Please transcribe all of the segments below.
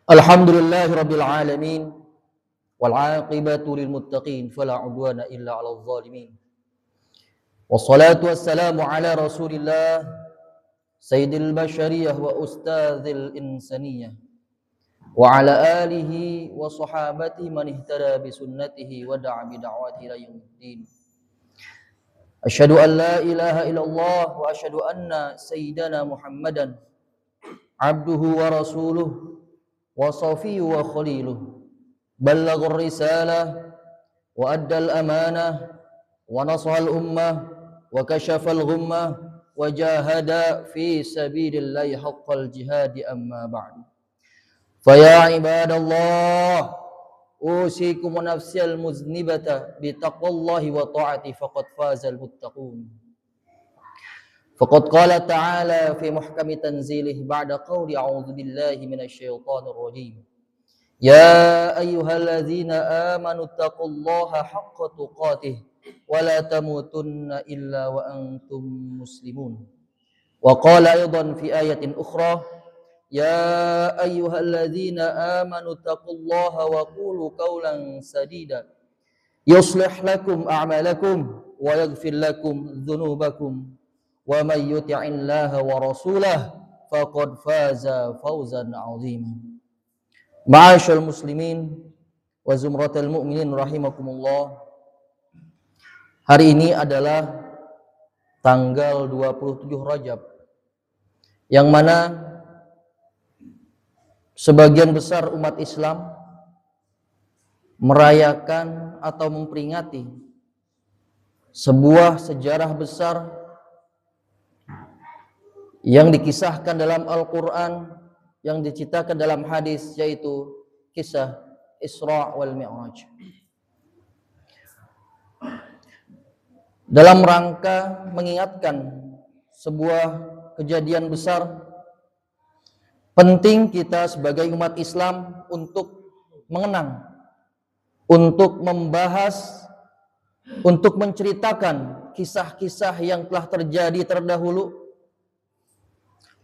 Alhamdulillahi rabbil alamin wal 'aqibatu lil muttaqin fala 'udwana illa 'alal zalimin. Wassalatu wassalamu ala Rasulillah sayyidil bashariyah wa ustadzil insaniyah wa ala alihi wa sahabatihi man ihtada bi sunnatihi wa da'a bi da'watihi ila yaumiddin. Asyhadu an la ilaha illallah wa asyhadu anna sayyidana Muhammadan abduhu wa rasuluh wa safiyyu wa khaliluh. Ballaghur risalah wa addal amanah wa nasahal ummah wa kashafal ghummah wa jahada fi sabilillahi haqqal jihadi amma ba'du. Fa ya ibadallah usikum wa nafsiyal muznibata bi taqwallahi wa ta'ati faqad fazal muttaqun. Faqad qala ta'ala fi muhkami tanzilih ba'da qawli a'udzu billahi minasy syaithanir rajim. Ya ayyuhalladzina amanu taqullaha haqqa tuqatih wa la tamutunna illa wa antum muslimun. Wa qala aidan fi ayatin ukhra, ya ayyuhalladzina amanu taqullaha wa qulu qawlan sadida yuslih lakum a'malakum wa yaghfir lakum dhunubakum wa may yuti'illaha wa rasulahu faqad faza fawzan 'azima. Ma'asyiral muslimin wa zumratal mu'minin rahimakumullah. Hari ini adalah tanggal 27 Rajab, yang mana sebagian besar umat Islam merayakan atau memperingati sebuah sejarah besar yang dikisahkan dalam Al-Quran, yang diceritakan dalam hadis, yaitu kisah Isra wal Mi'raj. Dalam rangka mengingatkan sebuah kejadian besar, penting kita sebagai umat Islam untuk mengenang, untuk membahas, untuk menceritakan kisah-kisah yang telah terjadi terdahulu,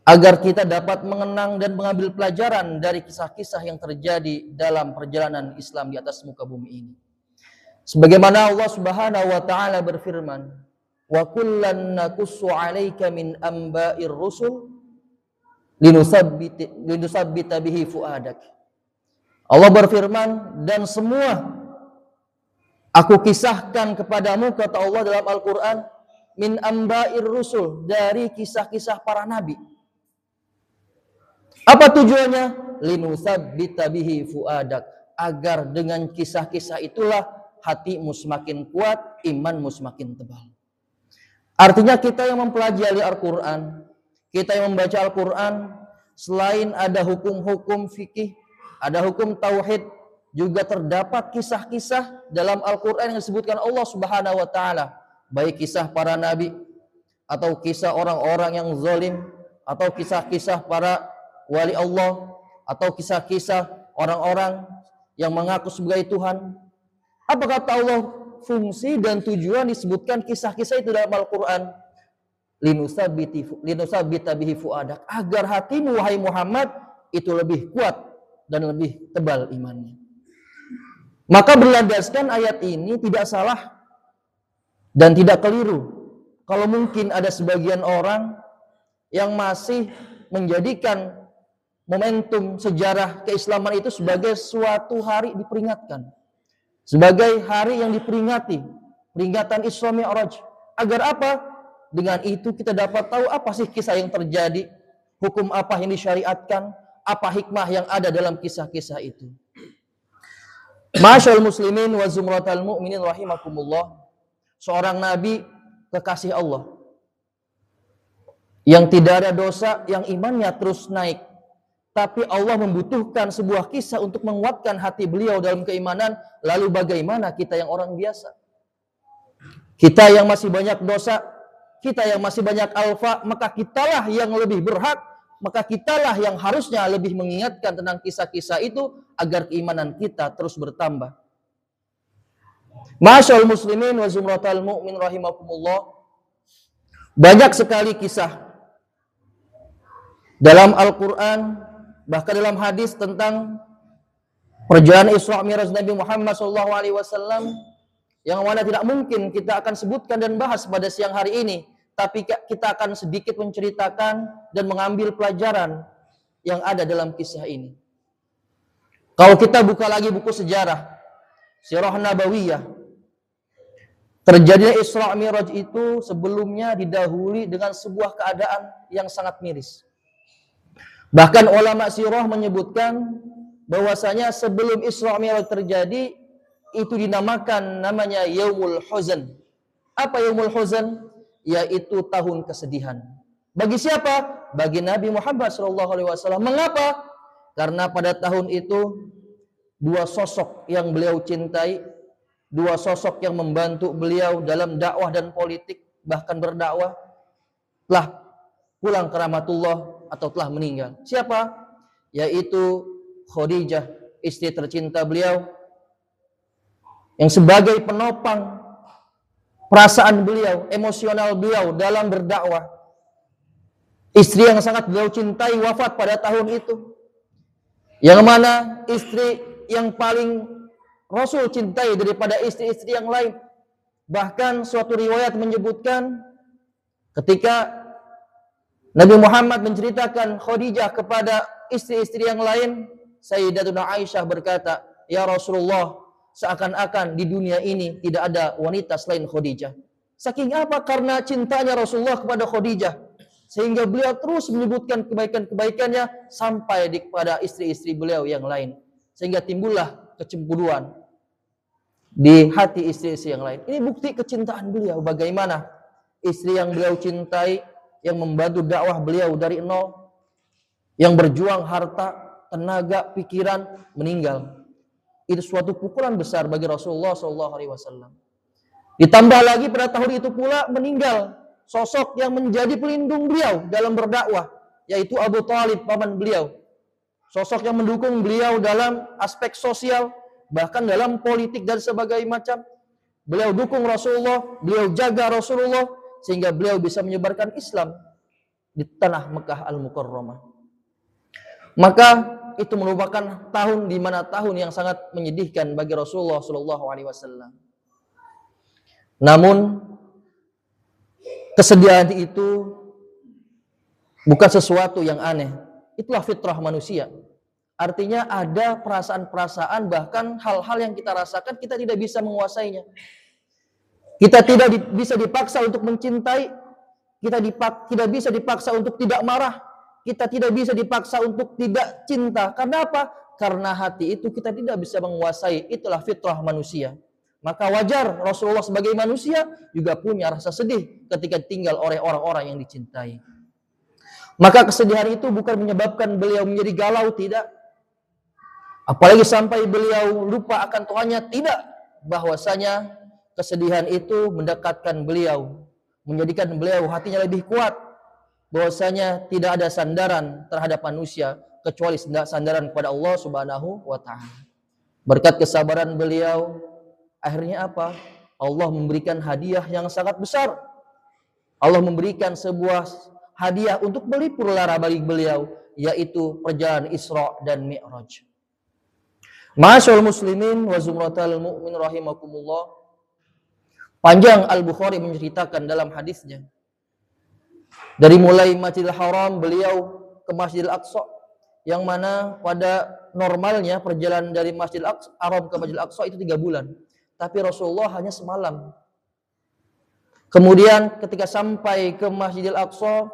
agar kita dapat mengenang dan mengambil pelajaran dari kisah-kisah yang terjadi dalam perjalanan Islam di atas muka bumi ini. Sebagaimana Allah Subhanahu wa taala berfirman, "Wa kullan naqussu 'alaika min amba'ir rusul linusabbita bihi fuadak." Allah berfirman, dan semua aku kisahkan kepadamu, kata Allah dalam Al-Qur'an, min amba'ir rusul, dari kisah-kisah para nabi. Apa tujuannya? Linusabbita bihi fuadak, agar dengan kisah-kisah itulah hatimu semakin kuat, imanmu semakin tebal. Artinya kita yang mempelajari Al-Quran, kita yang membaca Al-Quran, selain ada hukum-hukum fikih, ada hukum tauhid, juga terdapat kisah-kisah dalam Al-Quran yang disebutkan Allah Subhanahu wa taala, baik kisah para nabi, atau kisah orang-orang yang zalim, atau kisah-kisah para wali Allah, atau kisah-kisah orang-orang yang mengaku sebagai Tuhan. Apa kata Allah? Fungsi dan tujuan disebutkan kisah-kisah itu dalam Al-Quran. Linusabbita bihi fuadak, agar hatimu wahai Muhammad itu lebih kuat dan lebih tebal imannya. Maka berlandaskan ayat ini tidak salah dan tidak keliru kalau mungkin ada sebagian orang yang masih menjadikan momentum sejarah keislaman itu sebagai suatu hari diperingatkan, sebagai hari yang diperingati, peringatan Isra Mi'raj. Agar apa? Dengan itu kita dapat tahu apa sih kisah yang terjadi, hukum apa yang disyariatkan, apa hikmah yang ada dalam kisah-kisah itu. Ma'asyiral muslimin wa zumratal mu'minin rahimakumullah. Seorang nabi kekasih Allah yang tidak ada dosa, yang imannya terus naik, tapi Allah membutuhkan sebuah kisah untuk menguatkan hati beliau dalam keimanan. Lalu bagaimana kita yang orang biasa? Kita yang masih banyak dosa, kita yang masih banyak alfa, maka kitalah yang lebih berhak, maka kitalah yang harusnya lebih mengingatkan tentang kisah-kisah itu agar keimanan kita terus bertambah. Ma'asyiral muslimin wa zumratal mu'min rahimakumullah. Banyak sekali kisah dalam Al-Quran Bahkan dalam hadis tentang perjalanan Isra Mi'raj Nabi Muhammad SAW yang mana tidak mungkin kita akan sebutkan dan bahas pada siang hari ini, tapi kita akan sedikit menceritakan dan mengambil pelajaran yang ada dalam kisah ini. Kalau kita buka lagi buku sejarah, Sirah Nabawiyah, terjadinya Isra Mi'raj itu sebelumnya didahului dengan sebuah keadaan yang sangat miris. Bahkan ulama sirah menyebutkan bahwasanya sebelum Isra Mi'raj terjadi itu dinamakan namanya Yaumul Huzn. Apa Yaumul Huzn? Yaitu tahun kesedihan. Bagi siapa? Bagi Nabi Muhammad SAW. Mengapa? Karena pada tahun itu dua sosok yang beliau cintai, dua sosok yang membantu beliau dalam dakwah dan politik, bahkan berdakwah, telah pulang ke rahmatullah atau telah meninggal. Siapa? Yaitu Khadijah, istri tercinta beliau, yang sebagai penopang perasaan beliau, emosional beliau dalam berdakwah. Istri yang sangat beliau cintai wafat pada tahun itu. Yang mana istri yang paling Rasul cintai daripada istri-istri yang lain. Bahkan suatu riwayat menyebutkan ketika Nabi Muhammad menceritakan Khadijah kepada istri-istri yang lain, Sayyidatuna Aisyah berkata, "Ya Rasulullah, seakan-akan di dunia ini tidak ada wanita selain Khadijah." Saking apa? Karena cintanya Rasulullah kepada Khadijah, sehingga beliau terus menyebutkan kebaikan-kebaikannya sampai kepada istri-istri beliau yang lain, sehingga timbullah kecemburuan di hati istri-istri yang lain. Ini bukti kecintaan beliau, bagaimana istri yang beliau cintai, yang membantu dakwah beliau dari nol, yang berjuang harta, tenaga, pikiran, meninggal. Itu suatu pukulan besar bagi Rasulullah SAW. Ditambah lagi pada tahun itu pula meninggal sosok yang menjadi pelindung beliau dalam berdakwah, yaitu Abu Thalib, paman beliau. Sosok yang mendukung beliau dalam aspek sosial, bahkan dalam politik dan sebagainya macam. Beliau dukung Rasulullah, beliau jaga Rasulullah, sehingga beliau bisa menyebarkan Islam di tanah Mekah Al-Mukarramah. Maka itu merupakan tahun di mana tahun yang sangat menyedihkan bagi Rasulullah SAW. Namun kesedihan itu bukan sesuatu yang aneh. Itulah fitrah manusia. Artinya ada perasaan-perasaan, bahkan hal-hal yang kita rasakan kita tidak bisa menguasainya. Kita tidak bisa dipaksa untuk mencintai, kita tidak bisa dipaksa untuk tidak marah, kita tidak bisa dipaksa untuk tidak cinta. Karena apa? Karena hati itu kita tidak bisa menguasai. Itulah fitrah manusia. Maka wajar Rasulullah sebagai manusia juga punya rasa sedih ketika tinggal oleh orang-orang yang dicintai. Maka kesedihan itu bukan menyebabkan beliau menjadi galau, tidak. Apalagi sampai beliau lupa akan Tuhannya, tidak. Bahwasanya kesedihan itu mendekatkan beliau, menjadikan beliau hatinya lebih kuat, bahwasanya tidak ada sandaran terhadap manusia kecuali sandaran kepada Allah Subhanahu wa taala. Berkat kesabaran beliau, akhirnya apa? Allah memberikan hadiah yang sangat besar. Allah memberikan sebuah hadiah untuk melipur lara bagi beliau, yaitu perjalanan Isra dan Mi'raj. Ma'asyiral muslimin wa zumratal mu'min rahimakumullah. Panjang Al-Bukhari menceritakan dalam hadisnya. Dari mulai Masjidil Haram beliau ke Masjidil Aqsa, yang mana pada normalnya perjalanan dari Masjidil Haram ke Masjidil Aqsa itu 3 bulan. Tapi Rasulullah hanya semalam. Kemudian ketika sampai ke Masjidil Aqsa,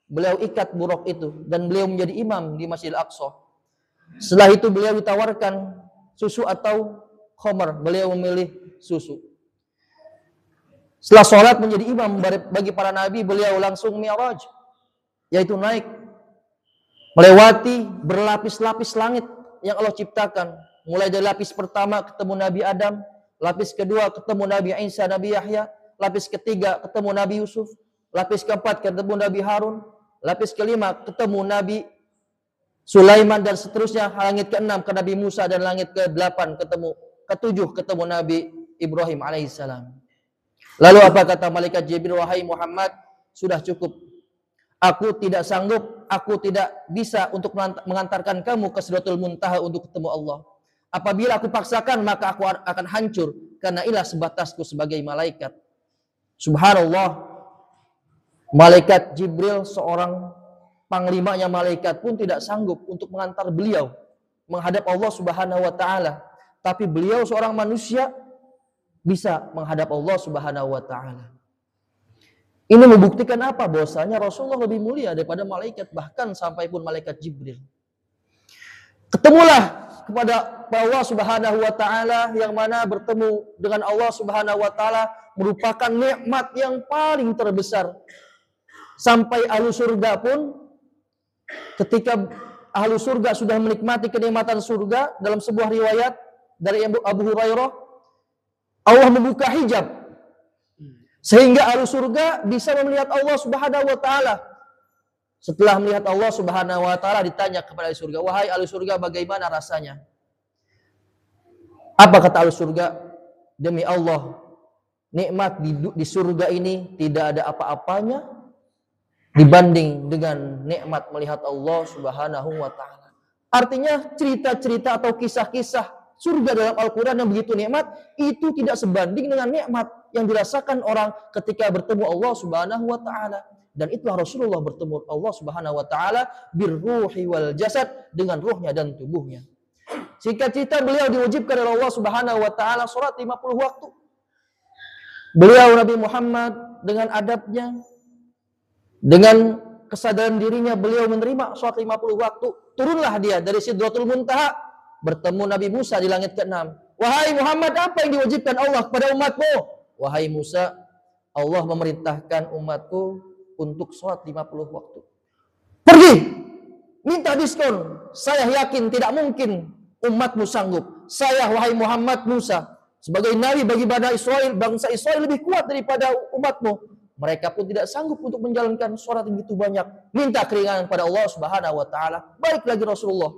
beliau ikat buruk itu dan beliau menjadi imam di Masjidil Aqsa. Setelah itu beliau ditawarkan susu atau khamar, beliau memilih susu. Setelah sholat menjadi imam bagi para nabi, beliau langsung mi'raj, yaitu naik melewati berlapis-lapis langit yang Allah ciptakan. Mulai dari lapis pertama ketemu Nabi Adam, lapis kedua ketemu Nabi Isa, Nabi Yahya, lapis ketiga ketemu Nabi Yusuf, lapis keempat ketemu Nabi Harun, lapis kelima ketemu Nabi Sulaiman, dan seterusnya. Langit ke-6 ke Nabi Musa, dan langit ke-8 ke-7 ketemu Nabi Ibrahim alaihissalam. Lalu apa kata malaikat Jibril? Wahai Muhammad, sudah cukup. Aku tidak sanggup, aku tidak bisa untuk mengantarkan kamu ke Sidratul Muntaha untuk ketemu Allah. Apabila aku paksakan, maka aku akan hancur, karena ilah sebatasku sebagai malaikat. Subhanallah, malaikat Jibril, seorang panglimanya malaikat pun tidak sanggup untuk mengantar beliau menghadap Allah Subhanahu wa taala. Tapi beliau seorang manusia bisa menghadap Allah Subhanahu wa taala. Ini membuktikan apa? Bahwasanya Rasulullah lebih mulia daripada malaikat, bahkan sampai pun malaikat Jibril. Ketemulah kepada Allah Subhanahu wa taala, yang mana bertemu dengan Allah Subhanahu wa taala merupakan nikmat yang paling terbesar. Sampai ahlu surga pun, ketika ahlu surga sudah menikmati kenikmatan surga, dalam sebuah riwayat dari Abu Hurairah, Allah membuka hijab sehingga ahlu surga bisa melihat Allah Subhanahu wa taala. Setelah melihat Allah Subhanahu wa taala, ditanya kepada ahli surga, "Wahai ahli surga, bagaimana rasanya?" Apa kata ahli surga? "Demi Allah, nikmat di surga ini tidak ada apa-apanya dibanding dengan nikmat melihat Allah Subhanahu wa taala." Artinya cerita-cerita atau kisah-kisah surga dalam Al-Quran yang begitu nikmat, itu tidak sebanding dengan nikmat yang dirasakan orang ketika bertemu Allah Subhanahu wa taala. Dan itulah Rasulullah bertemu Allah Subhanahu wa taala birruhi wal jasad, dengan ruhnya dan tubuhnya. Singkat cerita, beliau diwajibkan oleh Allah Subhanahu wa taala salat 50 waktu. Beliau Nabi Muhammad dengan adabnya, dengan kesadaran dirinya, beliau menerima salat 50 waktu. Turunlah dia dari Sidratul Muntaha, bertemu Nabi Musa di langit ke-6. "Wahai Muhammad, apa yang diwajibkan Allah kepada umatmu?" "Wahai Musa, Allah memerintahkan umatku untuk sholat 50 waktu. Pergi, minta diskon. Saya yakin tidak mungkin umatmu sanggup. Saya, wahai Muhammad Musa, sebagai nabi bagi bangsa Israel lebih kuat daripada umatmu. Mereka pun tidak sanggup untuk menjalankan sholat yang begitu banyak. Minta keringanan pada Allah Subhanahu wa taala." Baik lagi Rasulullah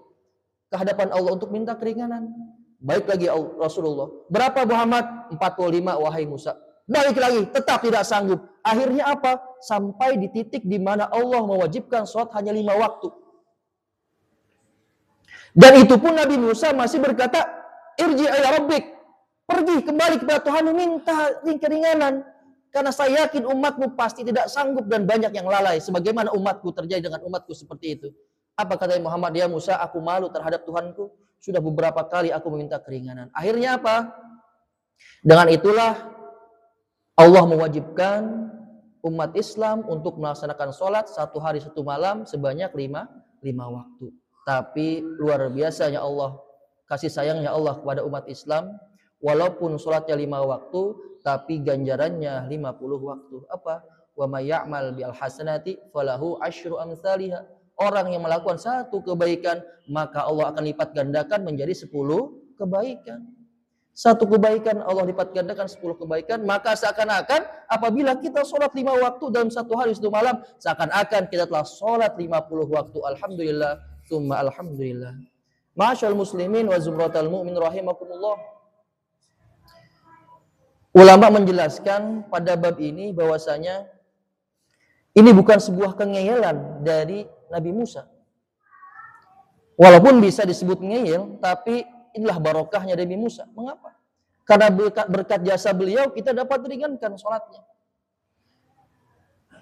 ke hadapan Allah untuk minta keringanan. Baik lagi Rasulullah. Berapa Muhammad? 45, wahai Musa. Balik lagi, tetap tidak sanggup. Akhirnya apa? Sampai di titik di mana Allah mewajibkan sholat hanya 5 waktu. Dan itu pun Nabi Musa masih berkata, "Irji' ila rabbik." Pergi kembali kepada Tuhanmu, minta keringanan. Karena saya yakin umatmu pasti tidak sanggup dan banyak yang lalai. Sebagaimana umatku terjadi dengan umatku seperti itu. Apa kata Muhammad? "Ya Musa, aku malu terhadap Tuhanku. Sudah beberapa kali aku meminta keringanan." Akhirnya apa? Dengan itulah Allah mewajibkan umat Islam untuk melaksanakan sholat 1 hari 1 malam sebanyak 5 waktu. Tapi luar biasanya Allah, kasih sayangnya Allah kepada umat Islam, walaupun sholatnya 5 waktu, tapi ganjarannya 50 waktu. Apa? "Wa may ya'mal bil hasanati falahu asyru amsalihha." Orang yang melakukan 1 kebaikan, maka Allah akan lipat gandakan menjadi 10 kebaikan. 1 kebaikan Allah lipat gandakan 10 kebaikan. Maka seakan-akan apabila kita sholat 5 waktu dalam 1 hari 1 malam, seakan-akan kita telah sholat 50 waktu. Alhamdulillah, summa alhamdulillah. Ma'asyal muslimin wa zumratal mu'min rahimakumullah. Ulama menjelaskan pada bab ini bahwasanya ini bukan sebuah kengeyelan dari Nabi Musa. Walaupun bisa disebut ngeyel, tapi inilah barokahnya Nabi Musa. Mengapa? Karena berkat jasa beliau kita dapat ringankan sholatnya.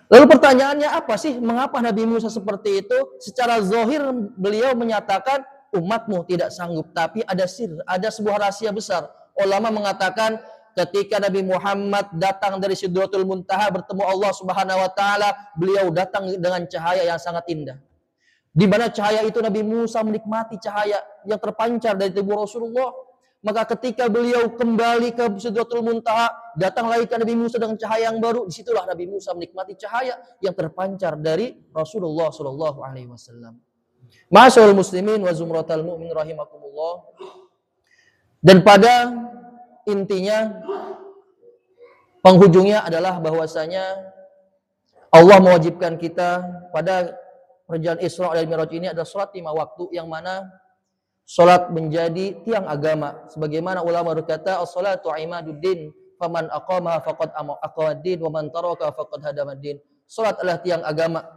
Lalu pertanyaannya apa sih? Mengapa Nabi Musa seperti itu? Secara zahir beliau menyatakan umatmu tidak sanggup. Tapi ada ada sebuah rahasia besar. Ulama mengatakan ketika Nabi Muhammad datang dari Sidratul Muntaha bertemu Allah Subhanahu wa taala, beliau datang dengan cahaya yang sangat indah. Di mana cahaya itu Nabi Musa menikmati cahaya yang terpancar dari tubuh Rasulullah. Maka ketika beliau kembali ke Sidratul Muntaha, datang lagi ke Nabi Musa dengan cahaya yang baru. Disitulah Nabi Musa menikmati cahaya yang terpancar dari Rasulullah Sallallahu Alaihi Wasallam. Ma'asyarul muslimin wa zumratal mu'min rahimakumullah. Dan pada intinya, penghujungnya adalah bahwasanya Allah mewajibkan kita pada perjalanan Isra dan Mi'raj ini ada sholat 5 waktu, yang mana sholat menjadi tiang agama. Sebagaimana ulama berkata, as-salatu imaduddin, faman aqamaha faqad aqamaddin, wa man taraka faqad hadamaddin. Sholat adalah tiang agama.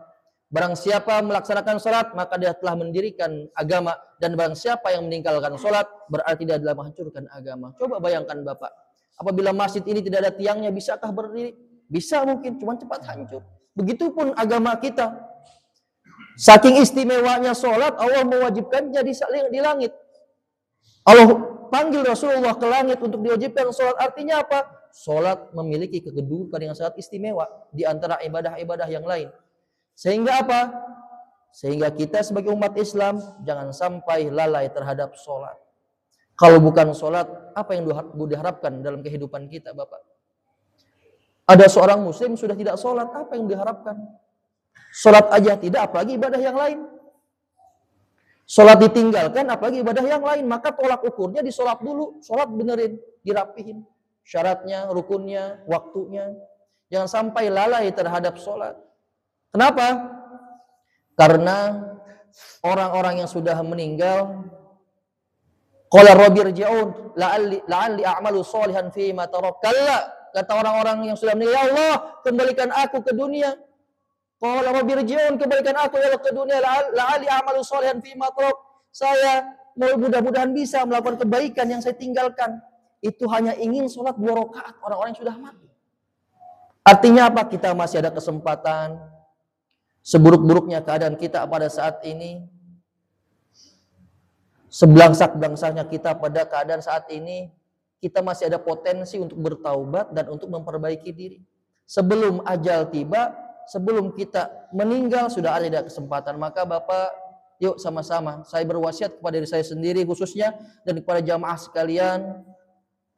Barang siapa melaksanakan salat, maka dia telah mendirikan agama. Dan barang siapa yang meninggalkan salat, berarti dia adalah menghancurkan agama. Coba bayangkan Bapak, apabila masjid ini tidak ada tiangnya, bisakah berdiri? Bisa mungkin, cuma cepat hancur. Begitupun agama kita. Saking istimewanya salat, Allah mewajibkannya di langit. Allah panggil Rasulullah ke langit untuk diwajibkan salat. Artinya apa? Salat memiliki kedudukan yang sangat istimewa di antara ibadah-ibadah yang lain. Sehingga apa? Sehingga kita sebagai umat Islam jangan sampai lalai terhadap salat. Kalau bukan salat, apa yang diharapkan dalam kehidupan kita, Bapak? Ada seorang muslim sudah tidak salat, apa yang diharapkan? Salat aja tidak, apalagi ibadah yang lain. Salat ditinggalkan, apalagi ibadah yang lain. Maka tolak ukurnya di salat dulu. Salat benerin, dirapihin. Syaratnya, rukunnya, waktunya. Jangan sampai lalai terhadap salat. Kenapa? Karena orang-orang yang sudah meninggal, qala rabbi irji'un la'alli a'malu shalihan fi ma tarak. Kalla, kata orang-orang yang sudah meninggal, ya Allah, kembalikan aku ke dunia. Qala rabbi irji'un, kembalikan aku ya Allah ke dunia, la'alli a'malu shalihan fi ma tarak. Saya mudah-mudahan bisa melakukan kebaikan yang saya tinggalkan. Itu hanya ingin sholat 2 rakaat orang-orang yang sudah mati. Artinya apa? Kita masih ada kesempatan. Seburuk-buruknya keadaan kita pada saat ini, sebelangsak-belangsaknya kita pada keadaan saat ini, kita masih ada potensi untuk bertaubat dan untuk memperbaiki diri. Sebelum ajal tiba, sebelum kita meninggal, sudah ada kesempatan. Maka Bapak, yuk sama-sama, saya berwasiat kepada diri saya sendiri khususnya, dan kepada jamaah sekalian,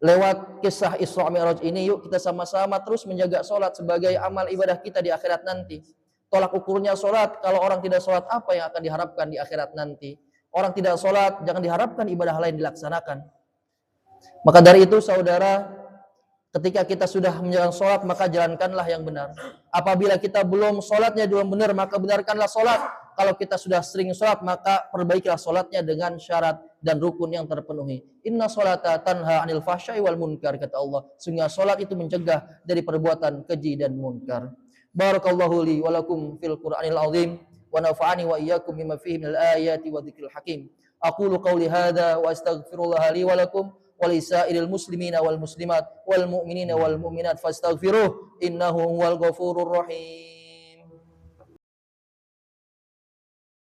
lewat kisah Isra Mi'raj ini, yuk kita sama-sama terus menjaga sholat sebagai amal ibadah kita di akhirat nanti. Tolak ukurnya sholat, kalau orang tidak sholat, apa yang akan diharapkan di akhirat nanti? Orang tidak sholat, jangan diharapkan ibadah lain dilaksanakan. Maka dari itu saudara, ketika kita sudah menjalankan sholat, maka jalankanlah yang benar. Apabila kita belum sholatnya belum benar, maka benarkanlah sholat. Kalau kita sudah sering sholat, maka perbaikilah sholatnya dengan syarat dan rukun yang terpenuhi. Inna sholata tanha anil fahsyai wal munkar, kata Allah. Sehingga sholat itu mencegah dari perbuatan keji dan munkar. Barakallahu li wa lakum fil Qur'anil azim wa nafa'ani wa iyyakum bima fihi minal ayati wa dzikril hakim. Aqulu qawli hadza wa astaghfirullah li wa lakum wa lisairil muslimina wal muslimat wal mu'minina wal mu'minat fastaghfiruh innahu huwal ghafurur rahim.